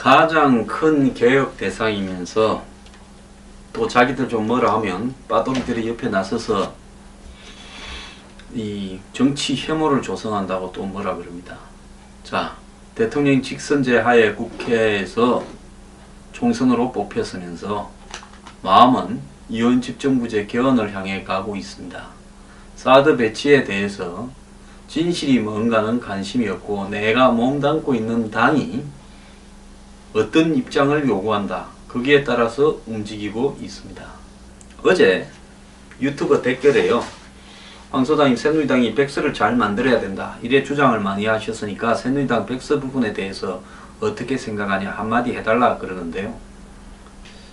가장 큰 개혁 대상이면서 또 자기들 좀 뭐라 하면 빠돌이들이 옆에 나서서 이 정치 혐오를 조성한다고 또 뭐라 그럽니다. 자, 대통령 직선제 하에 국회에서 총선으로 뽑혔으면서 마음은 이원 집정부제 개헌을 향해 가고 있습니다. 사드 배치에 대해서 진실이 뭔가는 관심이 없고 내가 몸담고 있는 당이 어떤 입장을 요구한다. 거기에 따라서 움직이고 있습니다. 어제 유튜버 댓글에요. 황소당이 새누리당이 백서를 잘 만들어야 된다. 이래 주장을 많이 하셨으니까 새누리당 백서 부분에 대해서 어떻게 생각하냐 한마디 해달라 그러는데요.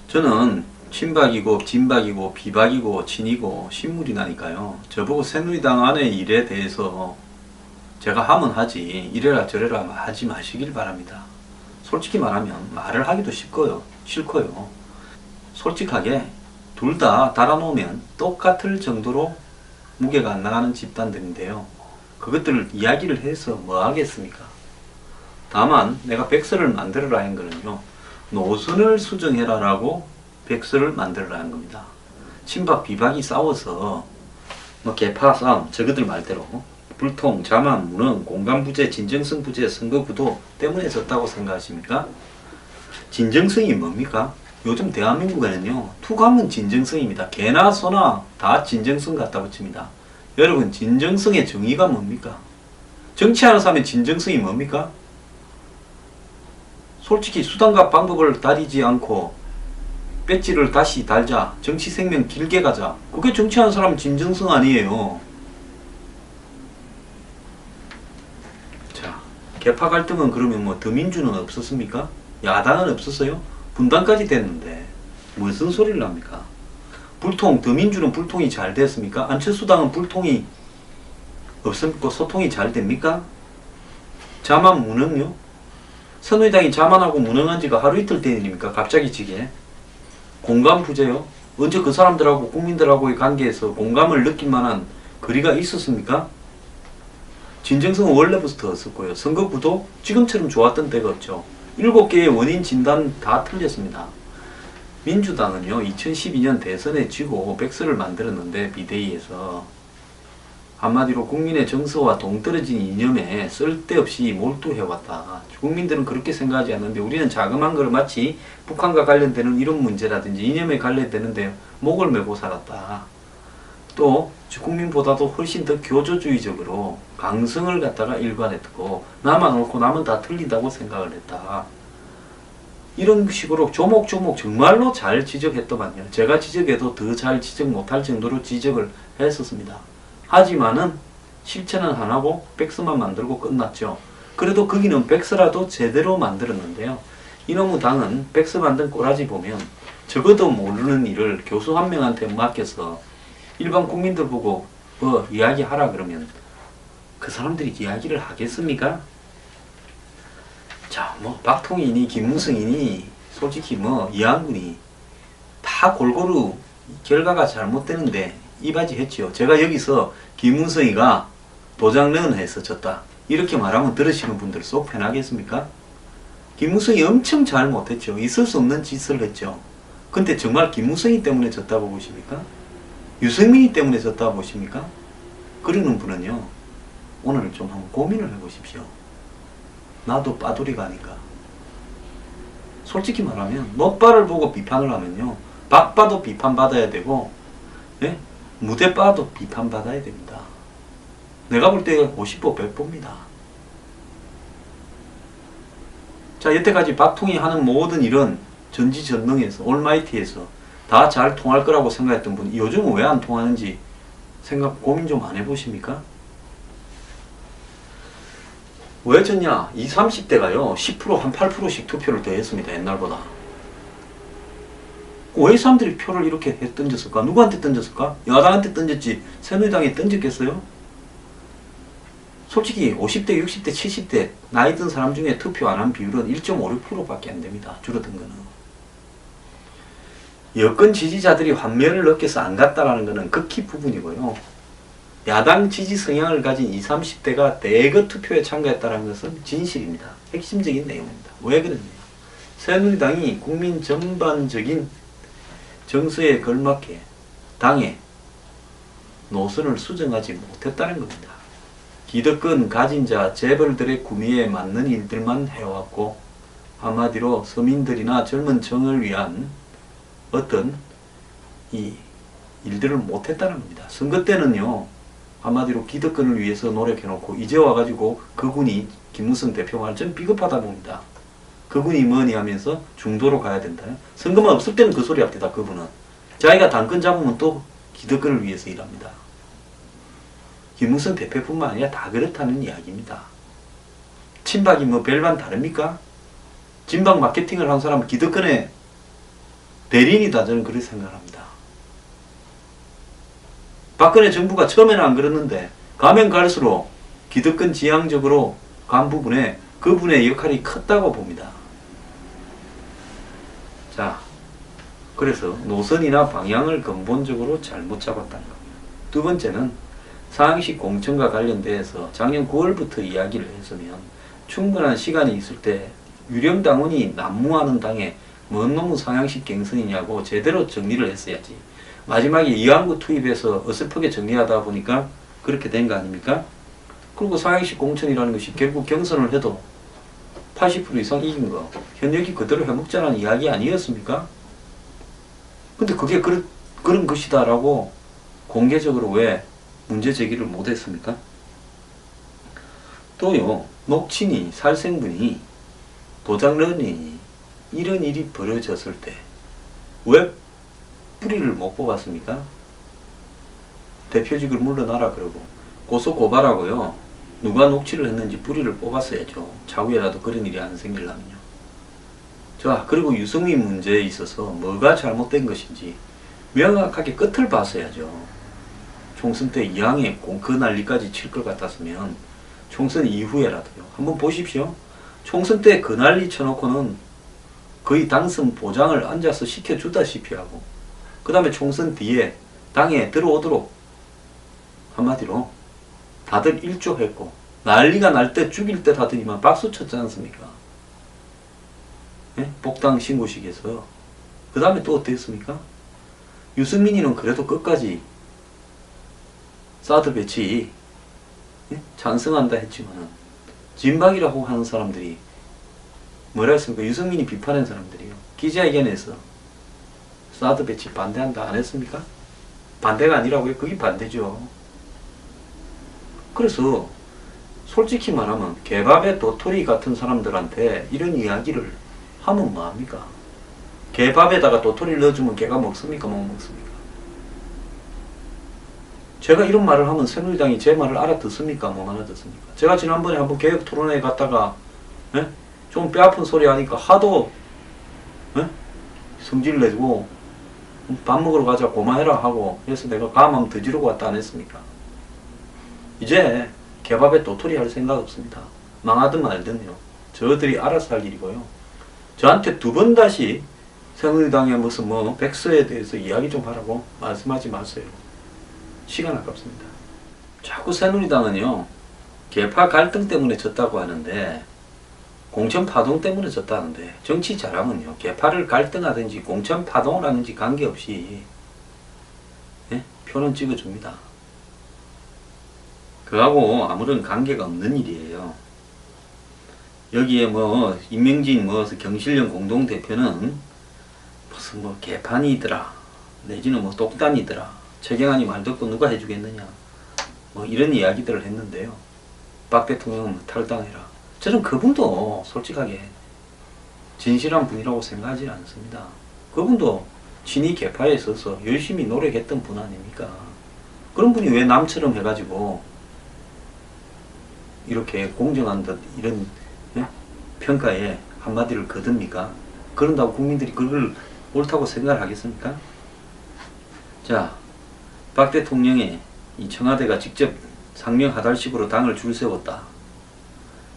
저는 친박이고 진박이고 비박이고 친이고 신물이나니까요. 저보고 새누리당 안의 일에 대해서 제가 하면 하지 이래라 저래라 하지 마시길 바랍니다. 솔직히 말하면 말을 하기도 싫고요. 솔직하게 둘 다 달아놓으면 똑같을 정도로 무게가 안 나가는 집단들인데요. 그것들을 이야기를 해서 뭐 하겠습니까? 다만 내가 백서를 만들어라 한 거는요. 노선을 수정해라 라고 백서를 만들어라 한 겁니다. 친박 비박이 싸워서 뭐 개파 싸움 저것들 말대로 불통, 자만, 무능, 공간부재, 진정성 부재, 선거구도 때문에 졌다고 생각하십니까? 진정성이 뭡니까? 요즘 대한민국에는요 투감은 진정성입니다. 개나 소나 다 진정성 갖다 붙입니다. 여러분 진정성의 정의가 뭡니까? 정치하는 사람의 진정성이 뭡니까? 솔직히 수단과 방법을 다리지 않고 배지를 다시 달자, 정치 생명 길게 가자, 그게 정치하는 사람은 진정성 아니에요. 자, 개파 갈등은 그러면 뭐 더민주는 없었습니까? 야당은 없었어요? 분당까지 됐는데 무슨 소리를 합니까? 불통, 더민주는 불통이 잘 됐습니까? 안철수당은 불통이 없습니까? 소통이 잘 됩니까? 자만 무능요? 새누리당이 자만하고 무능한 지가 하루 이틀 된 일입니까? 갑자기 지게. 공감 부재요? 언제 그 사람들하고 국민들하고의 관계에서 공감을 느낄 만한 거리가 있었습니까? 진정성은 원래부터 없었고요. 선거구도 지금처럼 좋았던 때가 없죠. 7개의 원인 진단 다 틀렸습니다. 민주당은요 2012년 대선에 지고 백서를 만들었는데 비대위에서 한마디로 국민의 정서와 동떨어진 이념에 쓸데없이 몰두해왔다. 국민들은 그렇게 생각하지 않는데 우리는 자그마한 걸 마치 북한과 관련되는 이런 문제라든지 이념에 관련되는데 목을 메고 살았다. 또 국민보다도 훨씬 더 교조주의적으로 강성을 갖다가 일관했고 나만 옳고 남은 다 틀리다고 생각을 했다. 이런 식으로 조목조목 정말로 잘 지적했더만요. 제가 지적해도 더 잘 지적 못할 정도로 지적을 했었습니다. 하지만은 실천은 안 하고 백서만 만들고 끝났죠. 그래도 거기는 백서라도 제대로 만들었는데요. 이놈의 당은 백서 만든 꼬라지 보면 적어도 모르는 일을 교수 한 명한테 맡겨서 일반 국민들 보고 뭐 이야기하라 그러면 그 사람들이 이야기를 하겠습니까? 자, 뭐 박통이니 김무성이니 솔직히 뭐 이한군이 다 골고루 결과가 잘못되는데 이바지 했지요. 제가 여기서 김무성이가 도장내은 해서 졌다 이렇게 말하면 들으시는 분들 속 편하겠습니까? 김무성이 엄청 잘못했죠. 있을 수 없는 짓을 했죠. 근데 정말 김무성이 때문에 졌다고 보십니까? 유승민이 때문에 졌다고 보십니까? 그러는 분은요 오늘 좀 한번 고민을 해보십시오. 나도 빠돌이가 아닌가. 솔직히 말하면 못바를 보고 비판을 하면요 박봐도 비판받아야 되고 예? 무대봐도 비판받아야 됩니다. 내가 볼 때 50보 100보입니다. 자, 여태까지 박통이 하는 모든 일은 전지전능해서 올마이티해서 다 잘 통할 거라고 생각했던 분이 요즘은 왜 안 통하는지 고민 좀 안 해보십니까? 왜 졌냐? 20, 30대가요 10% 한 8%씩 투표를 더 했습니다. 옛날보다. 왜 사람들이 표를 이렇게 던졌을까? 누구한테 던졌을까? 야당한테 던졌지 새누리당에 던졌겠어요? 솔직히 50대, 60대, 70대 나이 든 사람 중에 투표 안 한 비율은 1.56%밖에 안 됩니다. 줄어든 거는. 여권 지지자들이 환멸을 느껴서 안 갔다라는 것은 극히 부분이고요. 야당 지지 성향을 가진 20, 30대가 대거 투표에 참가했다는 것은 진실입니다. 핵심적인 내용입니다. 왜 그러냐? 새누리당이 국민 전반적인 정서에 걸맞게 당의 노선을 수정하지 못했다는 겁니다. 기득권 가진 자 재벌들의 구미에 맞는 일들만 해왔고 한마디로 서민들이나 젊은 층을 위한 어떤 이 일들을 못했다는 겁니다. 선거 때는요 한마디로 기득권을 위해서 노력해놓고 이제 와가지고 그분이 김무성 대표 말 좀 비겁하다 봅니다. 그분이 뭐니 하면서 중도로 가야 된다. 선거만 없을 때는 그 소리 합니다. 그분은 자기가 당권 잡으면 또 기득권을 위해서 일합니다. 김무성 대표뿐만 아니라 다 그렇다는 이야기입니다. 친박이 뭐 별반 다릅니까? 진박 마케팅을 한 사람은 기득권의 대리인이다. 저는 그렇게 생각합니다. 박근혜 정부가 처음에는 안 그랬는데 가면 갈수록 기득권 지향적으로 간 부분에 그분의 역할이 컸다고 봅니다. 자, 그래서 노선이나 방향을 근본적으로 잘못 잡았다는 겁니다. 두 번째는 상황식 공천과 관련돼서 작년 9월부터 이야기를 했으면 충분한 시간이 있을 때 유령 당원이 난무하는 당에 뭔 놈의 상향식 갱선이냐고 제대로 정리를 했어야지. 마지막에 이완구 투입해서 어설프게 정리하다 보니까 그렇게 된 거 아닙니까? 그리고 상향식 공천이라는 것이 결국 경선을 해도 80% 이상 이긴 거 현역이 그대로 해먹자는 이야기 아니었습니까? 근데 그게 그런 것이다 라고 공개적으로 왜 문제 제기를 못했습니까? 또요, 녹친이 살생분이 도장런이 이런 일이 벌어졌을 때 왜 뿌리를 못 뽑았습니까? 대표직을 물러나라 그러고 고소 고발하고요, 누가 녹취를 했는지 뿌리를 뽑았어야죠. 차후에라도 그런 일이 안 생기려면요. 자, 그리고 유승민 문제에 있어서 뭐가 잘못된 것인지 명확하게 끝을 봤어야죠. 총선 때 이왕에 그 난리까지 칠 것 같았으면 총선 이후에라도요. 한번 보십시오. 총선 때 그 난리 쳐놓고는 거의 당선 보장을 앉아서 시켜주다시피 하고 그 다음에 총선 뒤에 당에 들어오도록 한마디로 다들 일조했고 난리가 날 때 죽일 때 다들이만 박수 쳤지 않습니까? 예? 복당 신고식에서. 그 다음에 또 어땠습니까? 유승민이는 그래도 끝까지 사드 배치 찬성한다 했지만 진박이라고 하는 사람들이 뭐라 했습니까? 유승민이 비판한 사람들이요. 기자회견에서 사드 배치 반대한다 안 했습니까? 반대가 아니라고요? 그게 반대죠. 그래서 솔직히 말하면 개밥의 도토리 같은 사람들한테 이런 이야기를 하면 뭐합니까? 개밥에다가 도토리를 넣어주면 개가 먹습니까? 못 먹습니까? 제가 이런 말을 하면 새누리당이 제 말을 알아듣습니까? 못 알아듣습니까? 제가 지난번에 한번 개혁 토론회에 갔다가 좀 뼈아픈 소리 하니까 하도 성질 내고 밥 먹으러 가자 고마해라 하고 해서 내가 감 한번 더 지르고 왔다 안 했습니까? 이제 개밥에 도토리 할 생각 없습니다. 망하든 말든요. 저들이 알아서 할 일이고요. 저한테 두 번 다시 새누리당의 무슨 백서에 대해서 이야기 좀 하라고 말씀하지 마세요. 시간 아깝습니다. 자꾸 새누리당은요, 개파 갈등 때문에 졌다고 하는데, 공천 파동 때문에 졌다는데, 정치 잘하면요, 개파를 갈등하든지 공천 파동을 하는지 관계없이 표는 찍어줍니다. 그하고 아무런 관계가 없는 일이에요. 여기에 임명진 경실련 공동대표는 무슨 개판이더라, 내지는 똑단이더라, 최경환이 말 듣고 누가 해주겠느냐, 이런 이야기들을 했는데요. 박 대통령은 탈당해라. 저는 그분도 솔직하게 진실한 분이라고 생각하지 않습니다. 그분도 친이 개파에 있어서 열심히 노력했던 분 아닙니까? 그런 분이 왜 남처럼 해가지고 이렇게 공정한 듯 이런 평가에 한마디를 거듭니까? 그런다고 국민들이 그걸 옳다고 생각을 하겠습니까? 자, 박 대통령의 이 청와대가 직접 상명하달식으로 당을 줄 세웠다.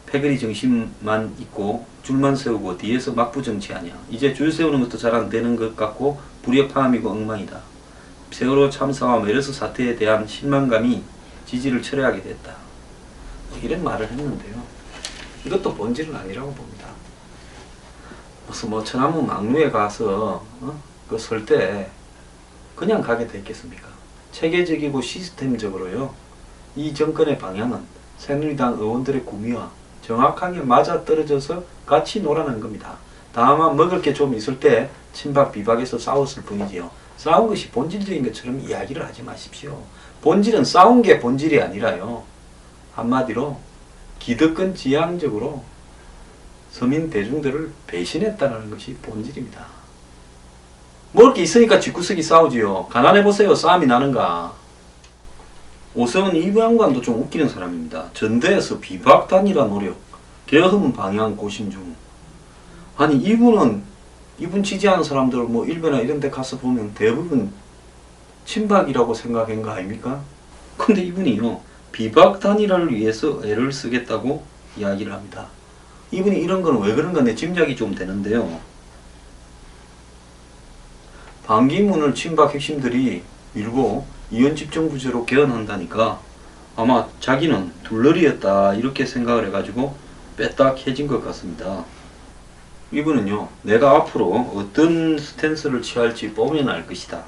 패거리 정신만 있고 줄만 세우고 뒤에서 막부 정치하냐. 이제 줄 세우는 것도 잘 안 되는 것 같고 불협화음이고 엉망이다. 세월호 참사와 메르스 사태에 대한 실망감이 지지를 철회하게 됐다. 이런 말을 했는데요. 이것도 본질은 아니라고 봅니다. 무슨 뭐 천안문 막루에 가서 그 설 때 그냥 가게 됐겠습니까? 체계적이고 시스템적으로요. 이 정권의 방향은 새누리당 의원들의 구미와 정확하게 맞아떨어져서 같이 놀아난 겁니다. 다만 먹을 게 좀 있을 때 친박 비박에서 싸웠을 뿐이지요. 싸운 것이 본질적인 것처럼 이야기를 하지 마십시오. 본질은 싸운 게 본질이 아니라요. 한마디로 기득권 지향적으로 서민 대중들을 배신했다는 것이 본질입니다. 먹을 게 있으니까 쥐구석이 싸우지요. 가난해보세요. 싸움이 나는가. 오세훈 이방관도 좀 웃기는 사람입니다. 전대에서 비박 단일화 노력, 계엄 방향 고심 중. 아니 이분 지지하는 사람들 뭐 일베나 이런 데 가서 보면 대부분 친박이라고 생각한 거 아닙니까? 근데 이분이요. 비박 단일화를 위해서 애를 쓰겠다고 이야기를 합니다. 이분이 이런 거는 왜 그런가 내 짐작이 좀 되는데요. 반기문을 친박 핵심들이 밀고 이원집정부제로 개헌한다니까 아마 자기는 둘러리였다 이렇게 생각을 해가지고 빼딱해진 것 같습니다. 이분은요, 내가 앞으로 어떤 스탠스를 취할지 보면 알 것이다.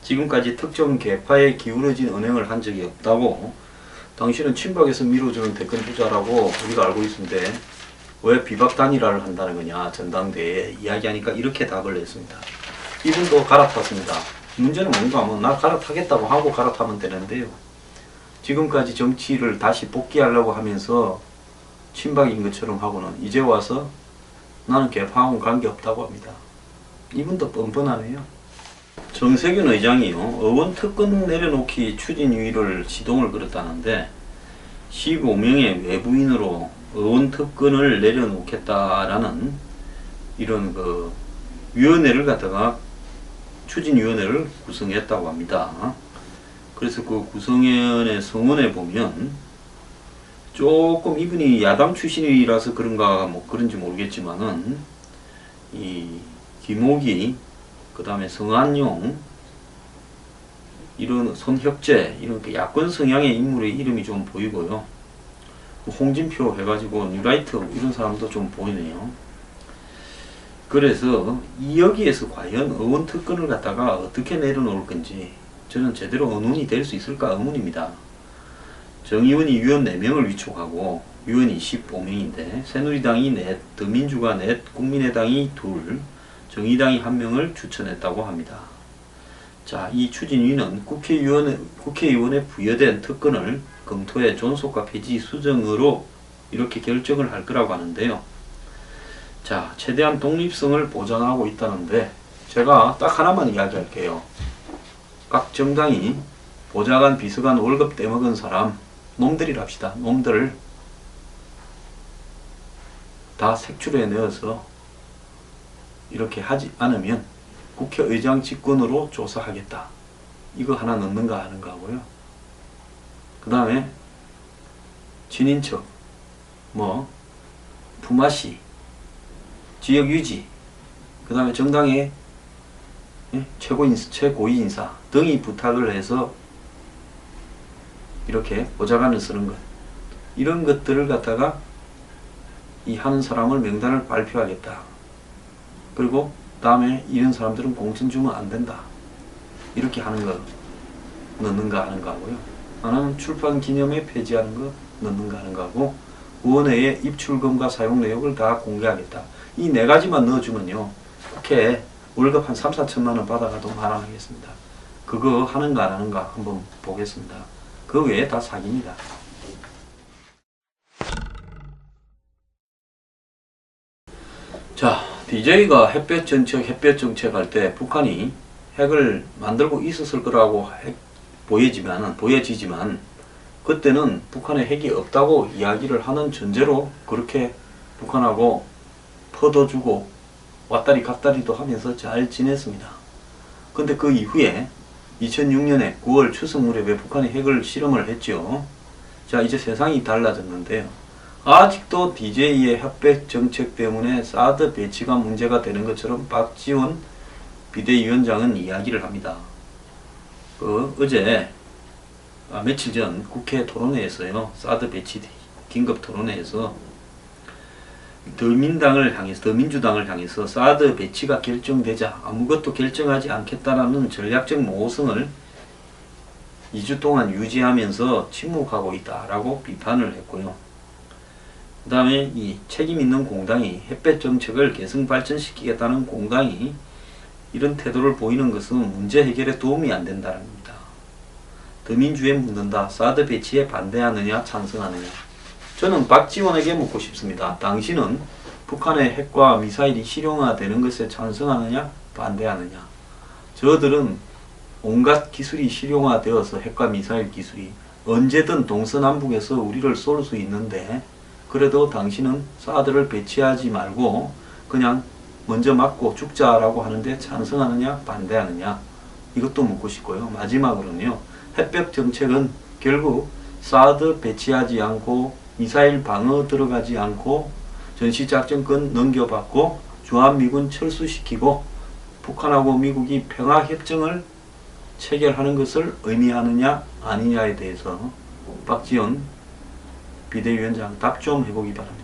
지금까지 특정 계파에 기울어진 언행을 한 적이 없다고, 당신은 친박에서 밀어주는 대권 주자라고 우리가 알고 있는데 왜 비박 단일화를 한다는 거냐, 전당대회에 이야기하니까 이렇게 답을 냈습니다. 이분도 갈아탔습니다. 문제는 뭔가 하면 나 갈아타겠다고 하고 갈아타면 되는데요. 지금까지 정치를 다시 복귀하려고 하면서 친박인 것처럼 하고는 이제 와서 나는 개파하고는 관계없다고 합니다. 이분도 뻔뻔하네요. 정세균 의장이요, 의원 특권 내려놓기 추진위를 시동을 걸었다는데 15명의 외부인으로 의원 특권을 내려놓겠다라는 이런 그 위원회를 갖다가 추진위원회를 구성했다고 합니다. 그래서 그 구성위원회 성원에 보면 조금 이분이 야당 출신이라서 그런가 뭐 그런지 모르겠지만은 이 김옥이 그 다음에 성한용 이런 손혁재 이런 야권 성향의 인물의 이름이 좀 보이고요. 홍진표 해가지고 뉴라이트 이런 사람도 좀 보이네요. 그래서 여기에서 과연 의원 특권을 갖다가 어떻게 내려놓을 건지 저는 제대로 의논이 될 수 있을까 의문입니다. 정의원이 위원 4명을 위촉하고 위원이 15명인데 새누리당이 넷, 더민주가 넷, 국민의당이 둘, 정의당이 1명을 추천했다고 합니다. 자, 이 추진위는 국회의원에 부여된 특권을 검토해 존속과 폐지 수정으로 이렇게 결정을 할 거라고 하는데요. 자, 최대한 독립성을 보장하고 있다는데 제가 딱 하나만 이야기할게요. 각 정당이 보좌관, 비서관 월급 떼먹은 사람 놈들이랍시다. 놈들을 다 색출해 내어서 이렇게 하지 않으면 국회의장 직권으로 조사하겠다. 이거 하나 넣는가 하는가 하고요. 그 다음에 친인척, 뭐 품앗이, 지역유지, 그 다음에 정당의 최고위 인사 등이 부탁을 해서 이렇게 보좌관을 쓰는 것, 이런 것들을 갖다가 이 하는 사람을 명단을 발표하겠다. 그리고 다음에 이런 사람들은 공천 주면 안 된다. 이렇게 하는 거 넣는가 하는 거 하고요. 하나는 출판 기념회 폐지하는 거 넣는가 하는 거 하고, 의원회의 입출금과 사용 내역을 다 공개하겠다. 이 4가지만 넣어주면요, 국회에 월급 한 3, 4천만 원 받아가도 마련하겠습니다. 그거 하는가 안 하는가 한번 보겠습니다. 그 외에 다 사기입니다. 자, DJ가 햇볕 정책 할 때 북한이 핵을 만들고 있었을 거라고 보여지지만 그때는 북한에 핵이 없다고 이야기를 하는 전제로 그렇게 북한하고 퍼둬주고 왔다리 갔다리도 하면서 잘 지냈습니다. 근데 그 이후에 2006년에 9월 추석 무렵에 북한이 핵을 실험을 했죠. 자, 이제 세상이 달라졌는데요. 아직도 DJ의 햇볕 정책 때문에 사드 배치가 문제가 되는 것처럼 박지원 비대위원장은 이야기를 합니다. 며칠 전 국회 토론회에서요, 사드 배치 긴급 토론회에서 더민주당을 향해서 사드 배치가 결정되자 아무것도 결정하지 않겠다라는 전략적 모성을 2주 동안 유지하면서 침묵하고 있다라고 비판을 했고요. 그 다음에 이 책임 있는 공당이 햇볕 정책을 계승 발전시키겠다는 공당이 이런 태도를 보이는 것은 문제 해결에 도움이 안 된다는 겁니다. 더민주에 묻는다. 사드 배치에 반대하느냐 찬성하느냐. 저는 박지원에게 묻고 싶습니다. 당신은 북한의 핵과 미사일이 실용화되는 것에 찬성하느냐 반대하느냐. 저들은 온갖 기술이 실용화되어서 핵과 미사일 기술이 언제든 동서남북에서 우리를 쏠 수 있는데 그래도 당신은 사드를 배치하지 말고 그냥 먼저 맞고 죽자라고 하는데 찬성하느냐 반대하느냐. 이것도 묻고 싶고요. 마지막으로는요. 햇볕 정책은 결국 사드 배치하지 않고 미사일 방어 들어가지 않고 전시작전권 넘겨받고 주한미군 철수시키고 북한하고 미국이 평화협정을 체결하는 것을 의미하느냐 아니냐에 대해서 박지원 비대위원장 답 좀 해보기 바랍니다.